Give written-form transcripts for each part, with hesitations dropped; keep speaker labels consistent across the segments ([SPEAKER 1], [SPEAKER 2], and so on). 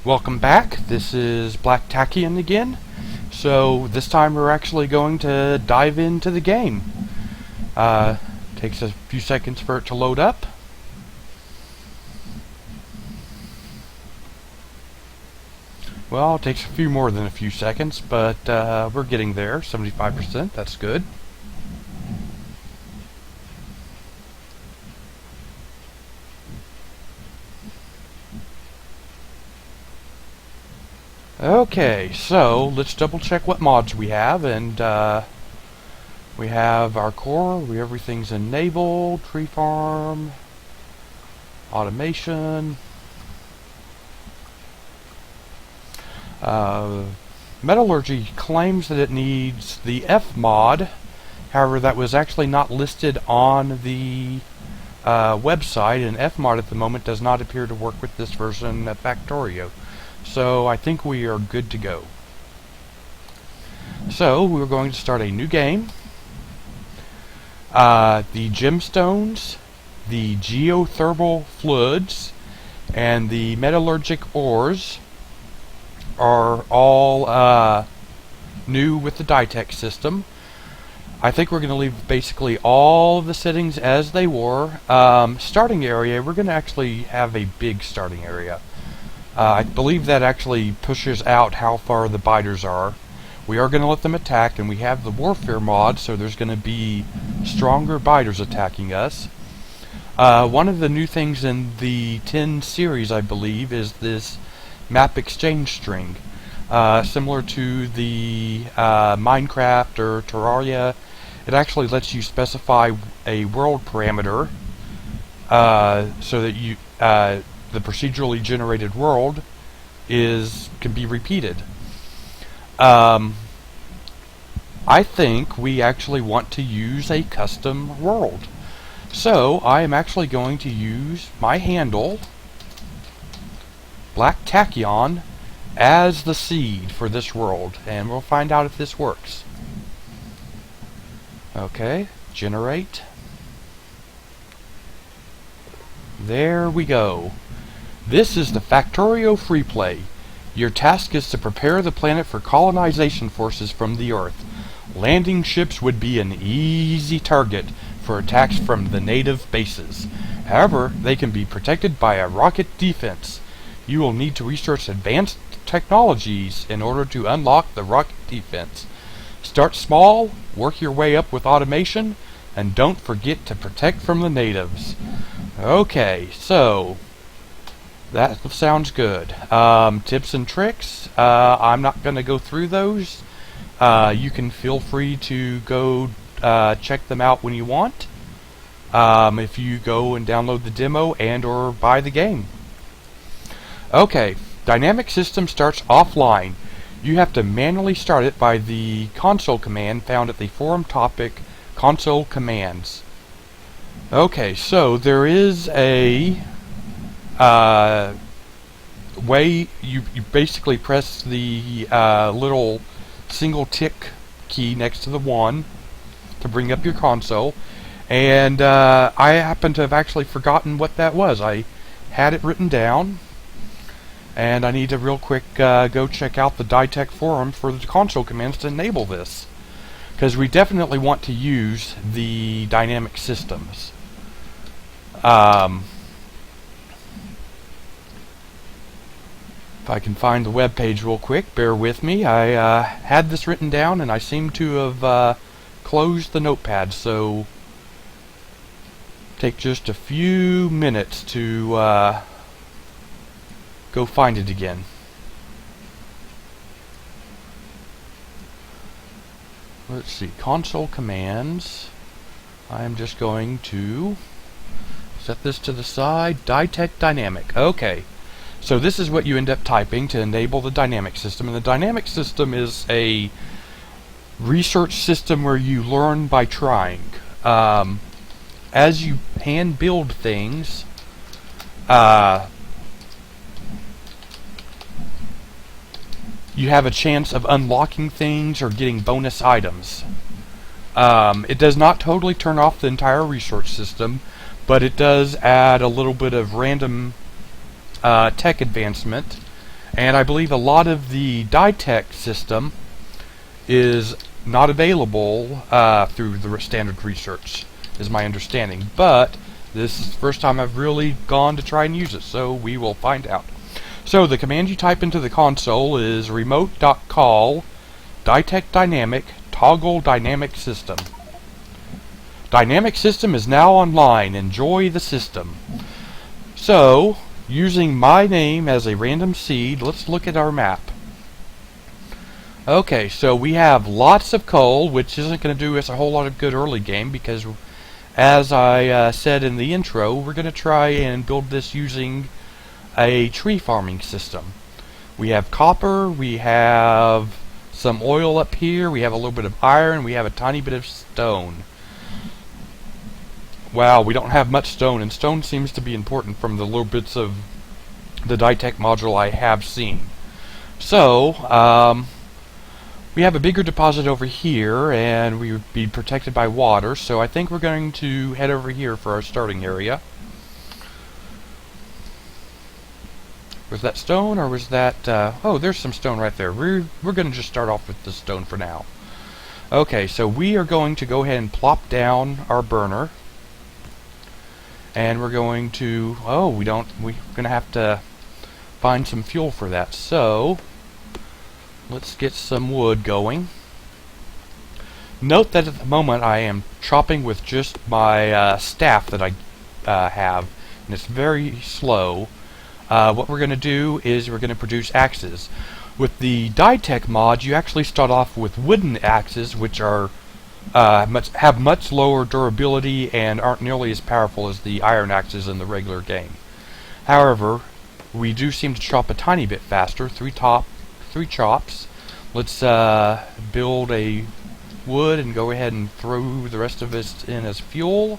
[SPEAKER 1] Welcome back. This is Black Tachyon again. So this time we're actually going to dive into the game. Takes a few seconds for it to load up. Well, it takes a few more than a few seconds, but we're getting there. 75%, that's good. Okay, so let's double check what mods we have, and we have our core, everything's enabled, TreeFarm, automation, Metallurgy claims that it needs the F mod, however that was actually not listed on the website, and F mod at the moment does not appear to work with this version of Factorio. So I think we are good to go. So we're going to start a new game. The gemstones, the geothermal fluids, and the metallurgic ores are all new with the DyTech system. I think we're going to leave basically all of the settings as they were. Starting area, we're going to actually have a big starting area. I believe that actually pushes out how far the biters are. We are going to let them attack, and we have the warfare mod, so there's going to be stronger biters attacking us. One of the new things in the 10 series, I believe, is this map exchange string. Similar to the Minecraft or Terraria, it actually lets you specify a world parameter so that you the procedurally generated world can be repeated. I think we actually want to use a custom world. So I am actually going to use my handle, Black Tachyon, as the seed for this world, and we'll find out if this works. Okay, generate. There we go. This is the Factorio free play. Your task is to prepare the planet for colonization forces from the Earth. Landing ships would be an easy target for attacks from the native bases. However, they can be protected by a rocket defense. You will need to research advanced technologies in order to unlock the rocket defense. Start small, work your way up with automation, and don't forget to protect from the natives. Okay, so that sounds good. Tips and tricks, I'm not going to go through those. You can feel free to go check them out when you want. If you go and download the demo and or buy the game. Okay, dynamic system starts offline. You have to manually start it by the console command found at the forum topic console commands. Okay, so there is a way you basically press the little single tick key next to the 1 to bring up your console, and I happen to have actually forgotten what that was. I had it written down, and I need to real quick go check out the DyTech forum for the console commands to enable this, because we definitely want to use the dynamic systems. If I can find the web page real quick, bear with me. I had this written down, and I seem to have closed the notepad, so take just a few minutes to go find it again. Let's see, console commands. I am just going to set this to the side. DyTech Dynamic. Okay. So this is what you end up typing to enable the dynamic system. And the dynamic system is a research system where you learn by trying. As you hand build things, you have a chance of unlocking things or getting bonus items. It does not totally turn off the entire research system, but it does add a little bit of random tech advancement And I believe a lot of the DyTech system is not available through the standard research, is my understanding. But this is the first time I've really gone to try and use it, so we will find out. So the command you type into the console is remote.call DyTech Dynamic Toggle Dynamic System. Dynamic system is now online. Enjoy the system. So, using my name as a random seed, let's look at our map. Okay, so we have lots of coal, which isn't going to do us a whole lot of good early game because, as I said in the intro, we're going to try and build this using a tree farming system. We have copper, we have some oil up here, we have a little bit of iron, we have a tiny bit of stone. Wow, we don't have much stone, and stone seems to be important from the little bits of the DyTech module I have seen. So, we have a bigger deposit over here, and we would be protected by water, so I think we're going to head over here for our starting area. Was that stone, or was that... oh, there's some stone right there. We're going to just start off with the stone for now. Okay, so we are going to go ahead and plop down our burner. And we're going to... oh, we're going to have to find some fuel for that. So, let's get some wood going. Note that at the moment I am chopping with just my staff that I have, and it's very slow. What we're going to do is we're going to produce axes. With the DyTech mod, you actually start off with wooden axes, which are have much lower durability and aren't nearly as powerful as the iron axes in the regular game. However, we do seem to chop a tiny bit faster. 3 chops. Let's build a wood and go ahead and throw the rest of it in as fuel.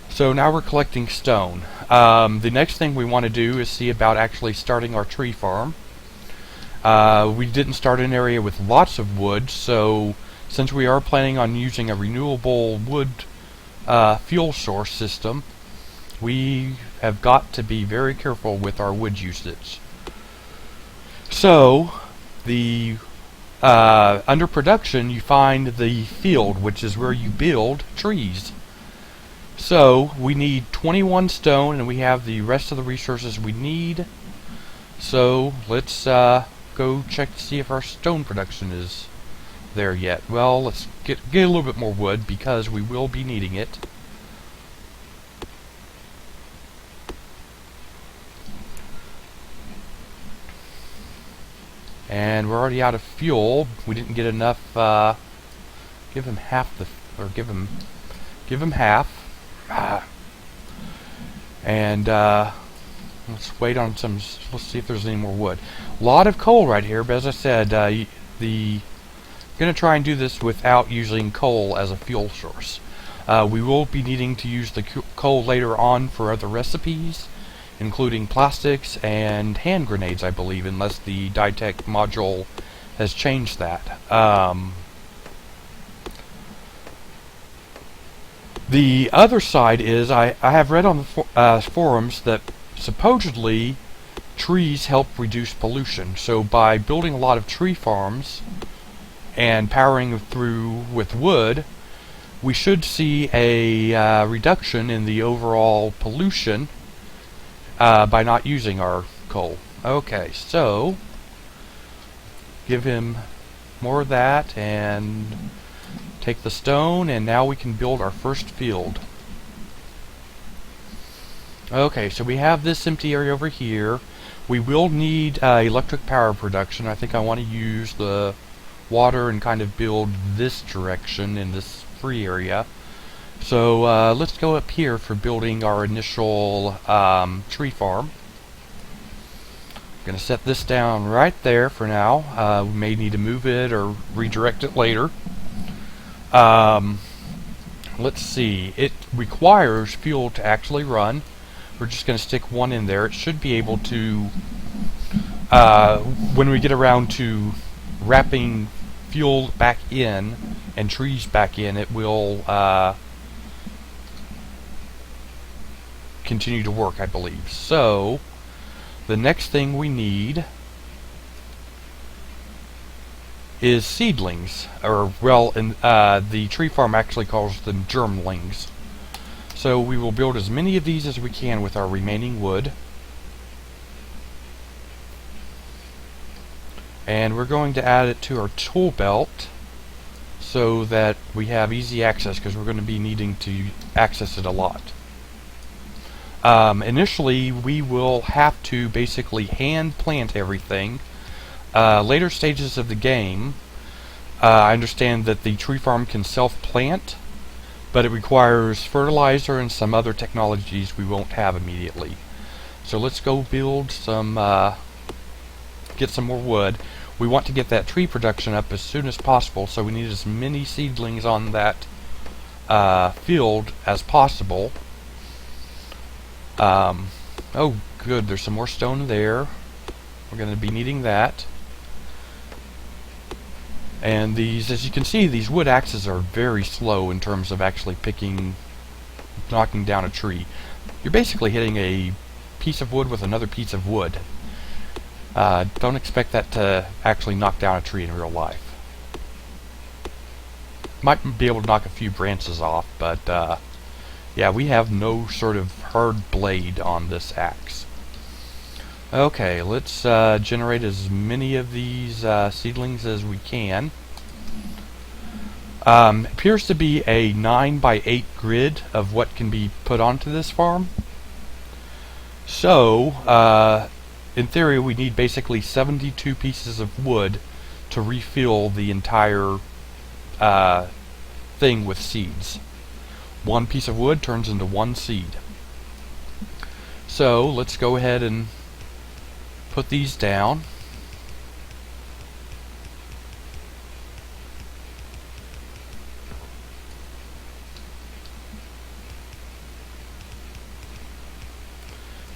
[SPEAKER 1] So now we're collecting stone. The next thing we want to do is see about actually starting our tree farm. We didn't start an area with lots of wood, so since we are planning on using a renewable wood fuel source system, we have got to be very careful with our wood usage. So, under production, you find the field, which is where you build trees. So, we need 21 stone, and we have the rest of the resources we need. So, let's go check to see if our stone production is there yet. Well, let's get a little bit more wood, because we will be needing it. And we're already out of fuel. We didn't get enough. Give him half the, or give him half. And let's wait on some. Let's see if there's any more wood. A lot of coal right here, but as I said, I'm gonna try and do this without using coal as a fuel source. We will be needing to use the coal later on for other recipes, including plastics and hand grenades, I believe, unless the DyTech module has changed that. The other side is, I have read on the forums that supposedly trees help reduce pollution. So by building a lot of tree farms and powering through with wood, we should see a reduction in the overall pollution by not using our coal. Okay, so give him more of that and take the stone, and now we can build our first field. Okay, so we have this empty area over here. We will need electric power production. I think I want to use the water and kind of build this direction in this free area. So let's go up here for building our initial tree farm. I'm going to set this down right there for now. We may need to move it or redirect it later. Let's see. It requires fuel to actually run. We're just going to stick one in there. It should be able to, when we get around to wrapping fuel back in and trees back in, it will continue to work, I believe. So the next thing we need is seedlings, or well, the tree farm actually calls them germlings. So we will build as many of these as we can with our remaining wood. And we're going to add it to our tool belt so that we have easy access, because we're going to be needing to access it a lot. Initially, we will have to basically hand plant everything. Later stages of the game, I understand that the tree farm can self-plant, but it requires fertilizer and some other technologies we won't have immediately. So let's go build some, get some more wood. We want to get that tree production up as soon as possible, so we need as many seedlings on that field as possible. Oh good, there's some more stone there. We're going to be needing that. And these, as you can see, these wood axes are very slow in terms of actually knocking down a tree. You're basically hitting a piece of wood with another piece of wood. Don't expect that to actually knock down a tree in real life. Might be able to knock a few branches off, but yeah, we have no sort of hard blade on this axe. Okay, let's generate as many of these seedlings as we can. Appears to be a 9x8 grid of what can be put onto this farm. So, in theory, we need basically 72 pieces of wood to refill the entire thing with seeds. One piece of wood turns into one seed. So, let's go ahead and put these down.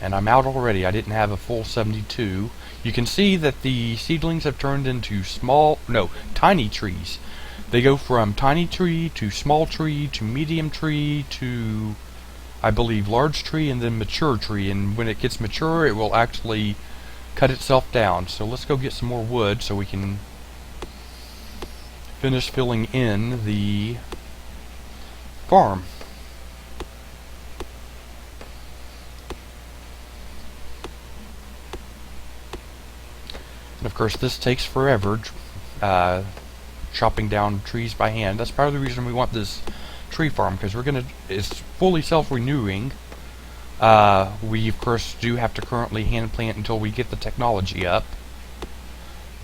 [SPEAKER 1] And I'm out already. I didn't have a full 72. You can see that the seedlings have turned into tiny trees. They go from tiny tree to small tree to medium tree to, I believe, large tree, and then mature tree. And when it gets mature, it will actually cut itself down. So let's go get some more wood so we can finish filling in the farm. And of course this takes forever, chopping down trees by hand. That's part of the reason we want this tree farm, because it's fully self-renewing. We of course do have to currently hand plant until we get the technology up,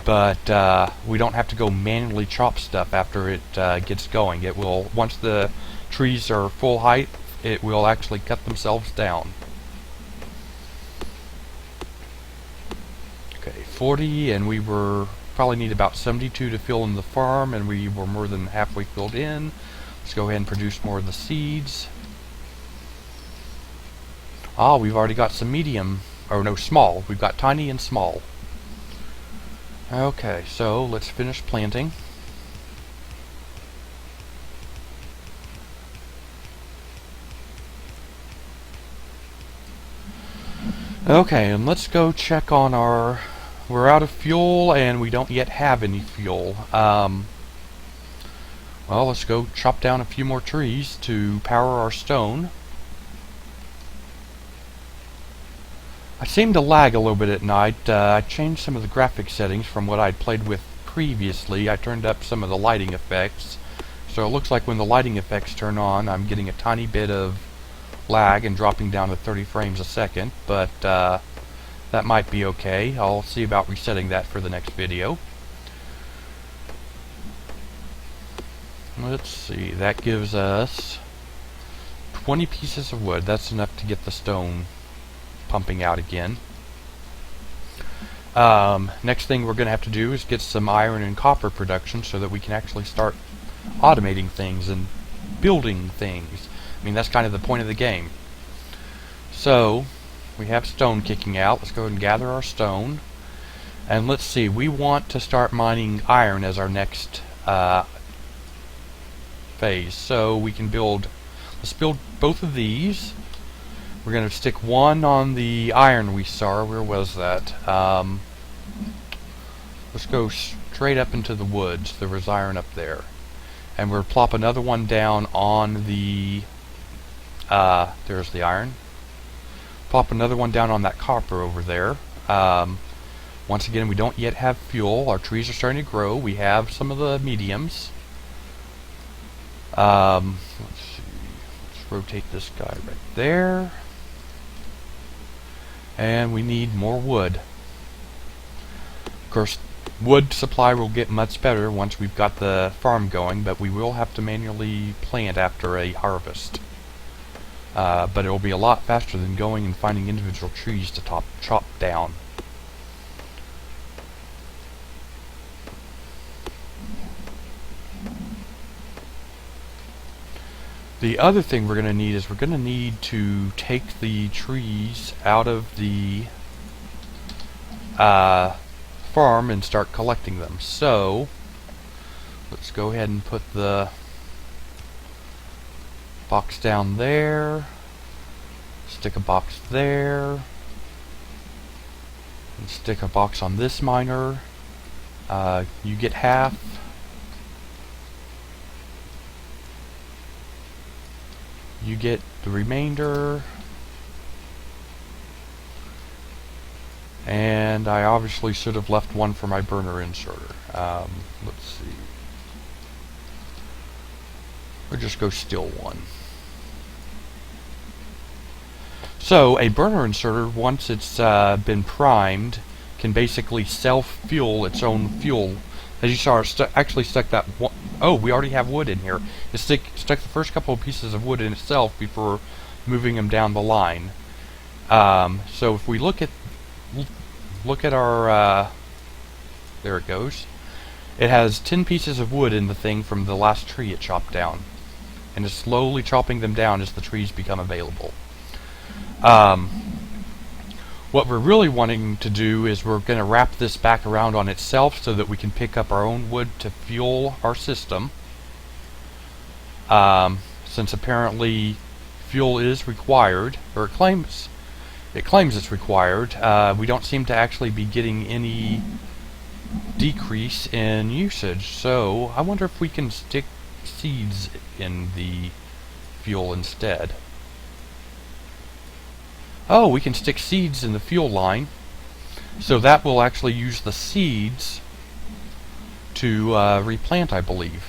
[SPEAKER 1] but we don't have to go manually chop stuff after it gets going. It will, once the trees are full height, it will actually cut themselves down. Okay, 40, and we probably need about 72 to fill in the farm, and we were more than halfway filled in. Let's go ahead and produce more of the seeds. Ah, we've already got some medium, or no, small. We've got tiny and small. Okay, so let's finish planting. Okay, and let's go check on we're out of fuel, and we don't yet have any fuel. Well, let's go chop down a few more trees to power our stone. I seem to lag a little bit at night. I changed some of the graphic settings from what I'd played with previously. I turned up some of the lighting effects. So it looks like when the lighting effects turn on, I'm getting a tiny bit of lag and dropping down to 30 frames a second, but that might be okay. I'll see about resetting that for the next video. Let's see, that gives us 20 pieces of wood. That's enough to get the stone pumping out again. Next thing we're going to have to do is get some iron and copper production so that we can actually start automating things and building things. I mean, that's kind of the point of the game. So, we have stone kicking out. Let's go ahead and gather our stone. And let's see, we want to start mining iron as our next phase. So we can let's build both of these. We're going to stick one on the iron we saw. Where was that? Let's go straight up into the woods. There was iron up there. And we'll plop another one down on the... there's the iron. Plop another one down on that copper over there. Once again, we don't yet have fuel. Our trees are starting to grow. We have some of the mediums. Let's see. Let's rotate this guy right there. And we need more wood. Of course, wood supply will get much better once we've got the farm going, but we will have to manually plant after a harvest. But it will be a lot faster than going and finding individual trees to chop down. The other thing we're going to need is we're going to need to take the trees out of the farm and start collecting them. So let's go ahead and put the box down there, stick a box there, and stick a box on this miner. You get half. You get the remainder. And I obviously should have left one for my burner inserter. Let's see. Or just go steal one. So, a burner inserter, once it's been primed, can basically self-fuel its own fuel. As you saw, it actually stuck that one. Oh, we already have wood in here. It stuck the first couple of pieces of wood in itself before moving them down the line. So if we look at our there it goes. It has 10 pieces of wood in the thing from the last tree it chopped down, and it's slowly chopping them down as the trees become available. What we're really wanting to do is we're going to wrap this back around on itself so that we can pick up our own wood to fuel our system. Since apparently fuel is required, or it claims it's required, we don't seem to actually be getting any decrease in usage. So I wonder if we can stick seeds in the fuel instead. Oh, we can stick seeds in the fuel line, so that will actually use the seeds to replant, I believe,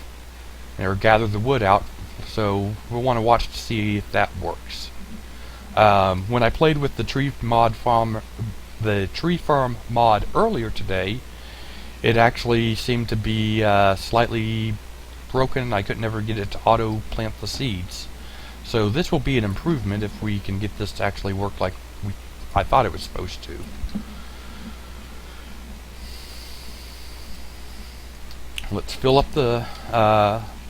[SPEAKER 1] or gather the wood out. So we'll want to watch to see if that works. When I played with the TreeFarm mod earlier today, it actually seemed to be slightly broken. I could never get it to auto plant the seeds. So this will be an improvement if we can get this to actually work like I thought it was supposed to. Let's fill up the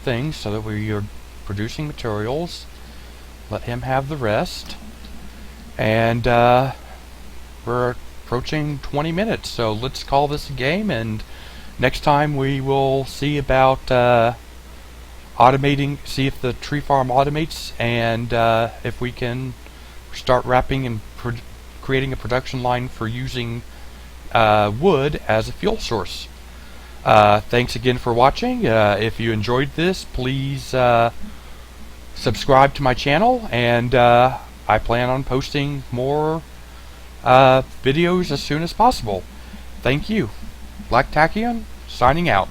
[SPEAKER 1] things so that we are producing materials. Let him have the rest. And we're approaching 20 minutes, so let's call this a game, and next time we will see about automating, see if the tree farm automates, and if we can start wrapping and creating a production line for using wood as a fuel source. Thanks again for watching. If you enjoyed this, please subscribe to my channel, and I plan on posting more videos as soon as possible. Thank you. Black Tachyon, signing out.